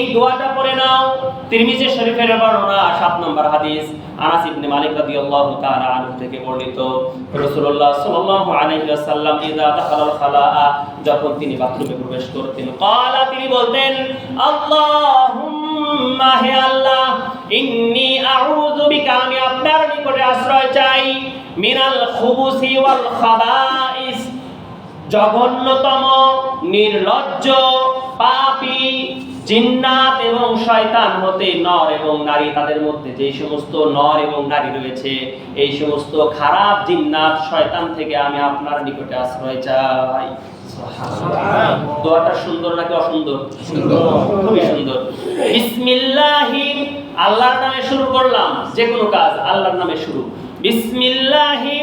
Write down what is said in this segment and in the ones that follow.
এই দোয়াটা পড়ে নাও। তিরমিজি শরীফের বর্ণনা 7 নম্বর হাদিস আনাস ইবনে মালিক রাদিয়াল্লাহু তাআলা আনহু থেকে বর্ণিত, রাসূলুল্লাহ সাল্লাল্লাহু আলাইহি ওয়াসাল্লাম ইযা দাখালাল খালাআ, যখন তিনি বাথরুমে প্রবেশ করতেন, ক্বালা, তিনি বলতেন, আল্লাহুম্মা, হে আল্লাহ, ইন্নী আউযু বিকা, আমি আপনার নিকটে আশ্রয় চাই, মিনাল খুবুসি ওয়াল খাবাইস, জঘন্যতম, নির্লজ্জ, পাপী, জিন্নাত এবং শয়তান হতে, নর এবং নারী, তাদের মধ্যে যে সমস্ত নর এবং নারী রয়েছে, এই সমস্ত খারাপ জিন্নাত শয়তান থেকে আমি আপনার নিকটে আশ্রয় চাই। সুবহানাল্লাহ। দোয়াটা সুন্দর নাকি অসুন্দর? সুন্দর, খুবই সুন্দর। বিসমিল্লাহি, আল্লাহর নামে শুরু করলাম, যে কোনো কাজ আল্লাহর নামে শুরু। বিসমিল্লাহি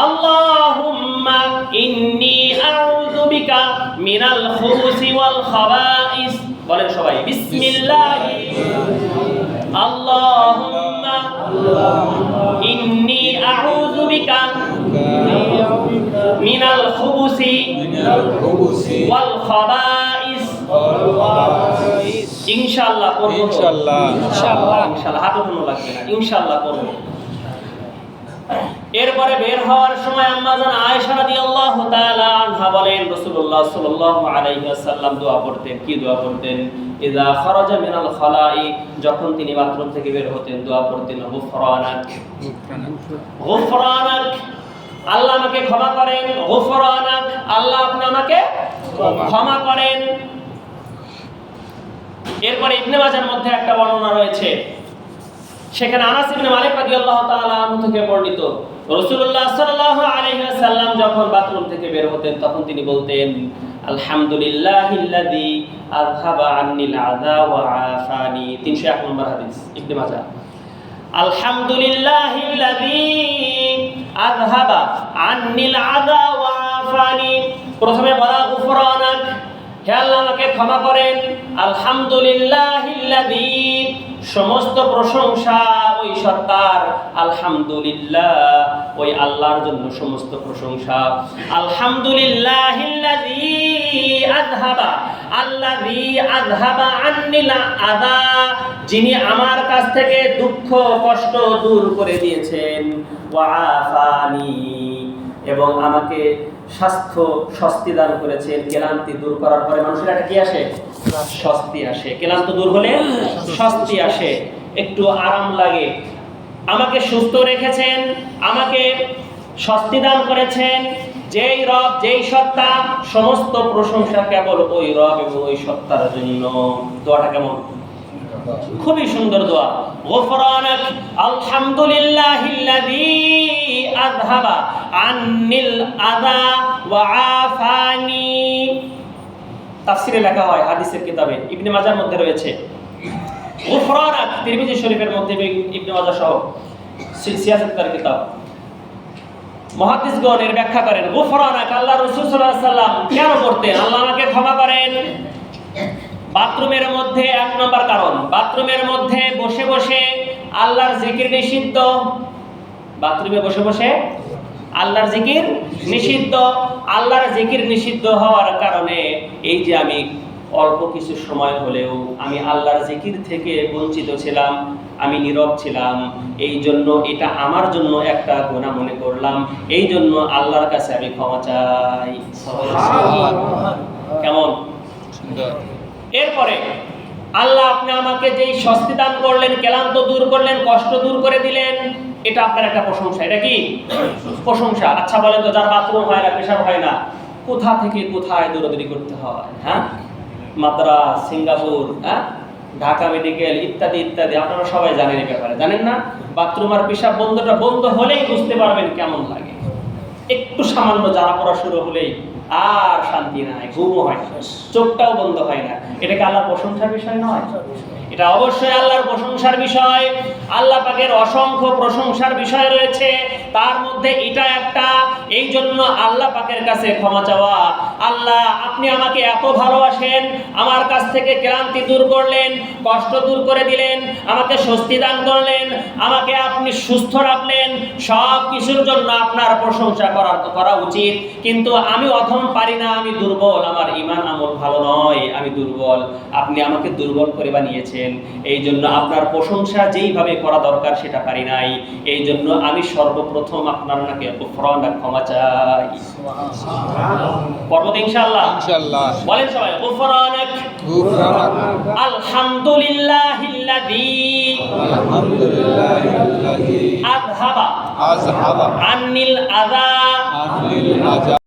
আল্লাহুম্মা ইন্নী আউযু বিকা মিনাল খুবুসি ওয়াল খাবাইস। বলেন সবাই, বিসমিল্লাহি আল্লাহুম্মা ইন্নী আউযু বিকা মিনাল খুবুসি ওয়াল খাবাইস। ইনশাআল্লাহ পড়ব, ইনশাআল্লাহ ইনশাআল্লাহ ইনশাআল্লাহ, হাত উঠানো লাগবে না, ইনশাআল্লাহ পড়ব। এরপরে বের হওয়ার সময় আম্মা জান আয়েশা রাদিয়াল্লাহু তাআলা আনহা বলেন, রাসূলুল্লাহ সাল্লাল্লাহু আলাইহি ওয়াসাল্লাম দোয়া পড়তেন। কি দোয়া পড়তেন? ইযা খারাজা মিনাল খালাই, যখন তিনি বাথরুম থেকে বের হতেন, দোয়া পড়তেন, গুফরানাক, গুফরানাক, আল্লাহ আমাকে ক্ষমা করেন, গুফরানাক, আল্লাহ আপনি আমাকে ক্ষমা করেন। এরপরে ইবনে মাজাহর মধ্যে একটা বর্ণনা রয়েছে, সেখানে আনাস ইবনে মালিক রাদিয়াল্লাহু তাআলা আনহু থেকে বর্ণিত, রাসূলুল্লাহ সাল্লাল্লাহু আলাইহি ওয়াসাল্লাম যখন বাথরুম থেকে বের হতেন, তখন তিনি বলতেন, আলহামদুলিল্লাহিল্লাযী আযহাবা আন্নিল আযা ওয়া আফানি। 301 নম্বর হাদিস, ইবনে মাজাহ। আলহামদুলিল্লাহিল্লাযী আযহাবা আন্নিল আযা ওয়া আফানি, প্রথমে বলা গুফরানাক, হে আল্লাহ আমাকে ক্ষমা করেন। আলহামদুলিল্লাহিল্লাযী, সমস্ত প্রশংসা ওই সত্তার, আলহামদুলিল্লাহ, ওই আল্লাহর জন্য সমস্ত প্রশংসা। আলহামদুলিল্লাহিল্লাযী আযহাবা, আল্লাযী আযহাবা আন্নিল আযা, যিনি আমার কাছ থেকে দুঃখ কষ্ট দূর করে দিয়েছেন, ওয়া আফানি, এবং আমাকে স্বাস্থ্য স্বস্তি দান করেছেন। ক্লান্তি দূর করার পরে মানুষের একটা কি আসে? স্বস্তি আসে। ক্লান্ত দূর হলে স্বস্তি আসে, একটু আরাম লাগে। আমাকে সুস্থ রেখেছেন, আমাকে স্বস্তি দান করেছেন যেই রব, যেই সত্তা, সমস্ত প্রশংসা কেবল ওই রব এবং ওই সত্তার জন্য। দোয়াটা কেমন? খুবই সুন্দর দোয়া। গুফরানাক আলহামদুলিল্লাহিল্লাযী আযহাবা আন্নিল আযা ওয়া আফানি। তাফসিরে লেখা হয়, হাদিসের কিতাবে ইবনে মাজাহর মধ্যে রয়েছে। গুফরানাক, তিরমিজি শরীফের মধ্যে, ইবনে মাজাহ সহ সিয়াসাতের কিতাব, মুহাদ্দিসগণ এর ব্যাখ্যা করেন। গুফরানাক, আল্লাহ রাসূল সাল্লাল্লাহু আলাইহি ওয়াসাল্লাম কেন করতেন? আল্লাহ আমাকে ক্ষমা করেন। বাথরুমের মধ্যে 1 নম্বর কারণ, বাথরুমের মধ্যে বসে বসে আল্লাহর জিকির নিষিদ্ধ। বাথরুমে বসে বসে আল্লাহর জিকির নিষিদ্ধ। আল্লাহর জিকির নিষিদ্ধ হওয়ার কারণে এই যে আমি অল্প কিছু সময় হলেও আমি আল্লাহর জিকির থেকে বঞ্চিত ছিলাম, আমি নীরব ছিলাম, এই জন্য এটা আমার জন্য একটা গুনাহ মনে করলাম, এই জন্য আল্লাহর কাছে আমি ক্ষমা চাই। কেমন সুন্দর। এরপরে আল্লাহ আপনি আমাকে যেই স্বস্তি দান করলেন, ক্লান্ত দূর করলেন, কষ্ট দূর করে দিলেন, এটা আপনার একটা প্রশংসা। এটা কি প্রশংসা? আচ্ছা বলেন তো, যার বাথরুম হয় না, পেশাব হয় না, কোথা থেকে কোথায় দৌড়াদৌড়ি করতে হয়? হ্যাঁ, মাদ্রাজ, সিঙ্গাপুর, হ্যাঁ, ঢাকা মেডিকেল ইত্যাদি ইত্যাদি, আপনারা সবাই জানেন এই ব্যাপারে, জানেন না? বাথরুম আর পেশাব বন্ধ হলেই বুঝতে পারবেন কেমন লাগে। একটু সামান্য জ্বালা পড়া শুরু হলেই আর শান্তি নাই, ঘুমও হয় না, চোখটাও বন্ধ হয় না। এটা কি আল্লাহর প্রশংসার বিষয় নয়? এটা অবশ্যই আল্লাহর প্রশংসার বিষয়। আল্লাহ পাকের অসংখ্য প্রশংসার বিষয় রয়েছে, তার মধ্যে এটা একটা। এই জন্য আল্লাহ পাকের কাছে ক্ষমা চাওয়া। আল্লাহ আপনি আমাকে এত ভালোবাসেন, আমার কাছ থেকে ক্লান্তি দূর করলেন, কষ্ট দূর করে দিলেন, আমাকে স্বস্তি দান করলেন, আমাকে আপনি সুস্থ রাখলেন, সব কিছুর জন্য আপনার প্রশংসা করা উচিত। কিন্তু আমি অধম পারি না, আমি দুর্বল, আমার ঈমান আমল ভালো নয়, আমি দুর্বল। আপনি আমাকে দুর্বল করে বানিয়েছেন, এই জন্য আপনার প্রশংসা যেইভাবে করা দরকার সেটা পারি নাই। এই জন্য আমি সর্বপ্রথম আপনার নাকি গুফরান আর ক্ষমা চাই। পর্বত ইনশাআল্লাহ ইনশাআল্লাহ বলেন সবাই গুফরানাক গুফরানাক আলহামদুলিল্লাহিল্লাযী আলহামদুলিল্লাহিল্লাযী আযহাবা আযহাবা আন্নিল আযা আনিল আযা